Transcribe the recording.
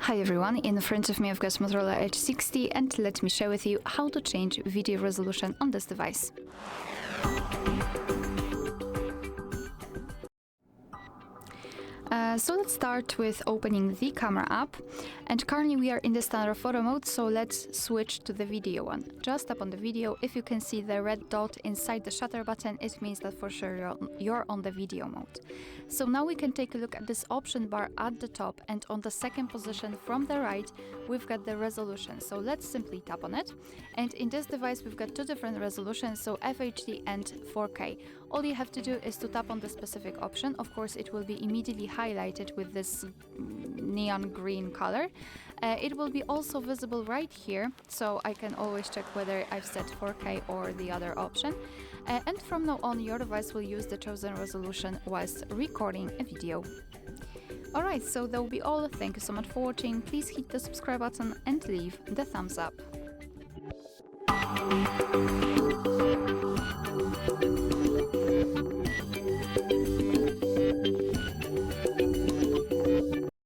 Hi everyone, in front of me I've got Motorola Edge 60 and let me share with you how to change video resolution on this device. So let's start with opening the camera app, and currently we are in the standard photo mode, so let's switch to the video one. Just tap on the video. If you can see the red dot inside the shutter button, it means that for sure you're on the video mode. So now we can take a look at this option bar at the top, and on the second position from the right we've got the resolution. So let's simply tap on it, and in this device we've got two different resolutions, so FHD and 4K. All you have to do is to tap on the specific option. Of course it will be immediately highlighted with this neon green color. It will be also visible right here, so I can always check whether I've set 4K or the other option. And from now on your device will use the chosen resolution whilst recording a video. Alright, so that will be all. Thank you so much for watching. Please hit the subscribe button and leave the thumbs up.